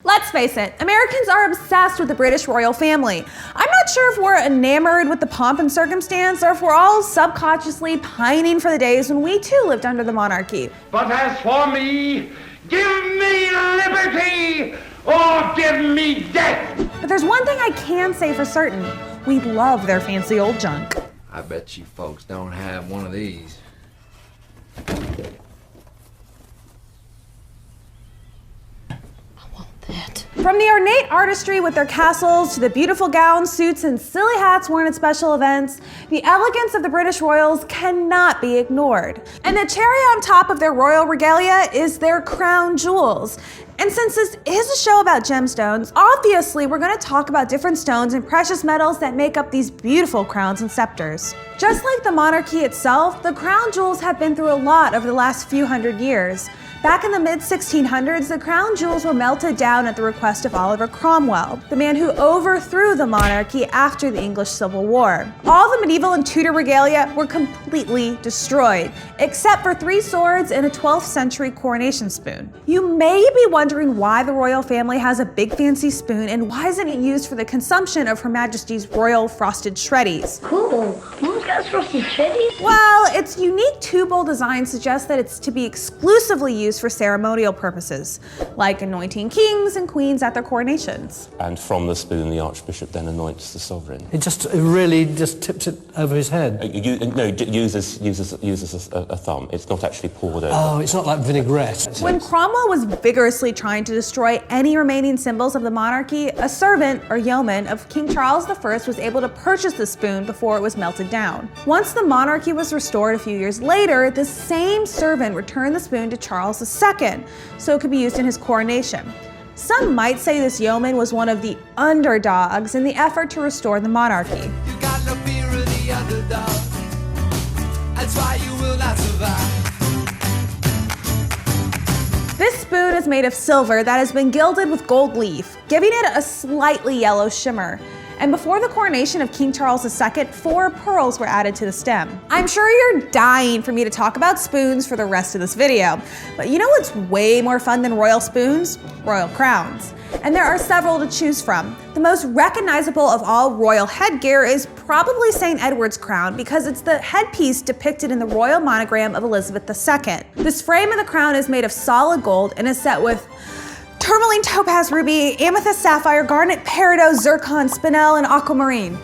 Let's face it, Americans are obsessed with the British royal family. I'm not sure if we're enamored with the pomp and circumstance or if we're all subconsciously pining for the days when we too lived under the monarchy. But as for me, give me liberty or give me death! But there's one thing I can say for certain. We love their fancy old junk. I bet you folks don't have one of these. From the ornate artistry with their castles to the beautiful gowns, suits, and silly hats worn at special events, the elegance of the British royals cannot be ignored. And the cherry on top of their royal regalia is their crown jewels. And since this is a show about gemstones, obviously we're going to talk about different stones and precious metals that make up these beautiful crowns and scepters. Just like the monarchy itself, the crown jewels have been through a lot over the last few hundred years. Back in the mid-1600s, the crown jewels were melted down at the request of Oliver Cromwell, the man who overthrew the monarchy after the English Civil War. All the medieval and Tudor regalia were completely destroyed, except for 3 swords and a 12th century coronation spoon. You may be wondering why the royal family has a big fancy spoon and why isn't it used for the consumption of Her Majesty's royal frosted shreddies? Cool. Mom's got frosted shreddies? Well, its unique two-bowl design suggests that it's to be exclusively used for ceremonial purposes, like anointing kings and queens at their coronations. And from the spoon, the Archbishop then anoints the sovereign. It really just tips it over his head. It uses a thumb. It's not actually poured over. Oh, it's not like vinaigrette. When Cromwell was vigorously trying to destroy any remaining symbols of the monarchy, a servant, or yeoman, of King Charles I was able to purchase the spoon before it was melted down. Once the monarchy was restored a few years later, the same servant returned the spoon to Charles II, so it could be used in his coronation. Some might say this yeoman was one of the underdogs in the effort to restore the monarchy. You got no fear of the underdog. That's why you will not survive. This spoon is made of silver that has been gilded with gold leaf, giving it a slightly yellow shimmer. And before the coronation of King Charles II, 4 pearls were added to the stem. I'm sure you're dying for me to talk about spoons for the rest of this video, but you know what's way more fun than royal spoons? Royal crowns. And there are several to choose from. The most recognizable of all royal headgear is probably St. Edward's crown because it's the headpiece depicted in the royal monogram of Elizabeth II. This frame of the crown is made of solid gold and is set with tourmaline, topaz, ruby, amethyst, sapphire, garnet, peridot, zircon, spinel, and aquamarine.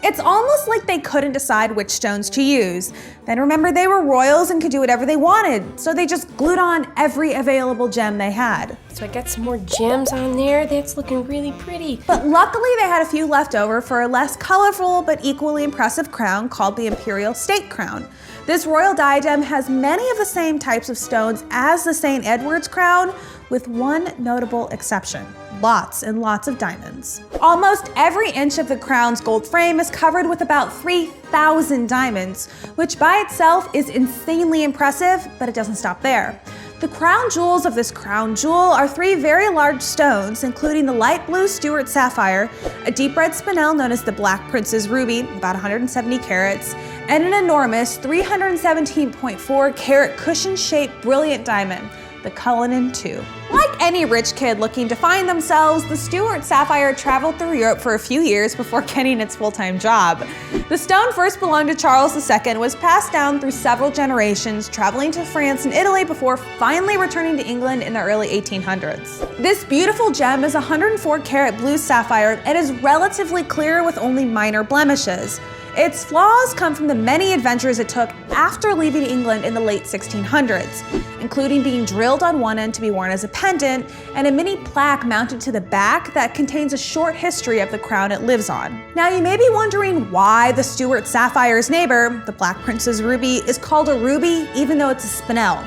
It's almost like they couldn't decide which stones to use. Then remember, they were royals and could do whatever they wanted, so they just glued on every available gem they had. So I got some more gems on there. That's looking really pretty. But luckily they had a few left over for a less colorful but equally impressive crown called the Imperial State Crown. This royal diadem has many of the same types of stones as the St. Edward's crown, with one notable exception: lots and lots of diamonds. Almost every inch of the crown's gold frame is covered with about 3,000 diamonds, which by itself is insanely impressive, but it doesn't stop there. The crown jewels of this crown jewel are 3 very large stones, including the light blue Stuart Sapphire, a deep red spinel known as the Black Prince's Ruby, about 170 carats, and an enormous 317.4 carat cushion-shaped brilliant diamond, the Cullinan II. Like any rich kid looking to find themselves, the Stuart Sapphire traveled through Europe for a few years before getting its full-time job. The stone first belonged to Charles II and was passed down through several generations, traveling to France and Italy before finally returning to England in the early 1800s. This beautiful gem is a 104 carat blue sapphire and is relatively clear with only minor blemishes. Its flaws come from the many adventures it took after leaving England in the late 1600s, including being drilled on one end to be worn as a pendant and a mini plaque mounted to the back that contains a short history of the crown it lives on. Now you may be wondering why the Stuart Sapphire's neighbor, the Black Prince's Ruby, is called a ruby even though it's a spinel.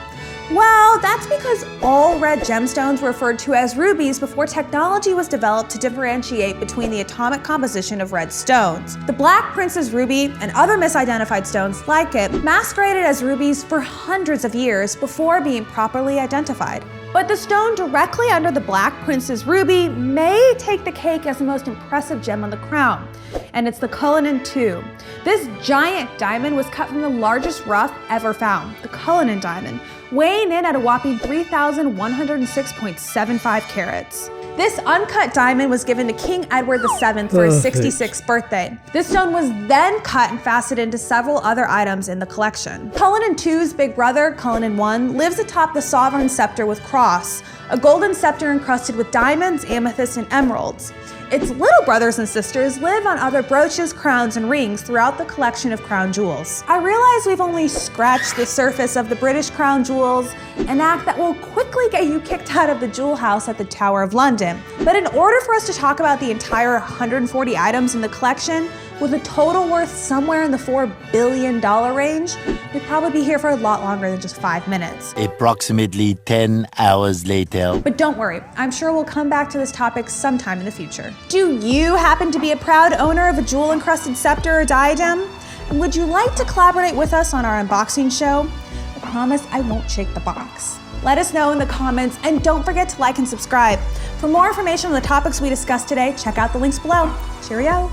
Well, that's because all red gemstones were referred to as rubies before technology was developed to differentiate between the atomic composition of red stones. The Black Prince's Ruby and other misidentified stones like it masqueraded as rubies for hundreds of years before being properly identified. But the stone directly under the Black Prince's ruby may take the cake as the most impressive gem on the crown, and it's the Cullinan II. This giant diamond was cut from the largest rough ever found, the Cullinan diamond, weighing in at a whopping 3,106.75 carats. This uncut diamond was given to King Edward VII for his 66th birthday. This stone was then cut and faceted into several other items in the collection. Cullinan II's big brother, Cullinan I, lives atop the sovereign scepter with cross, a golden scepter encrusted with diamonds, amethysts, and emeralds. Its little brothers and sisters live on other brooches, crowns, and rings throughout the collection of crown jewels. I realize we've only scratched the surface of the British crown jewels, an act that will quickly get you kicked out of the jewel house at the Tower of London. But in order for us to talk about the entire 140 items in the collection, with a total worth somewhere in the $4 billion range, we'd probably be here for a lot longer than just 5 minutes. Approximately 10 hours later. But don't worry, I'm sure we'll come back to this topic sometime in the future. Do you happen to be a proud owner of a jewel-encrusted scepter or diadem? And would you like to collaborate with us on our unboxing show? I promise I won't shake the box. Let us know in the comments, and don't forget to like and subscribe. For more information on the topics we discussed today, check out the links below. Cheerio.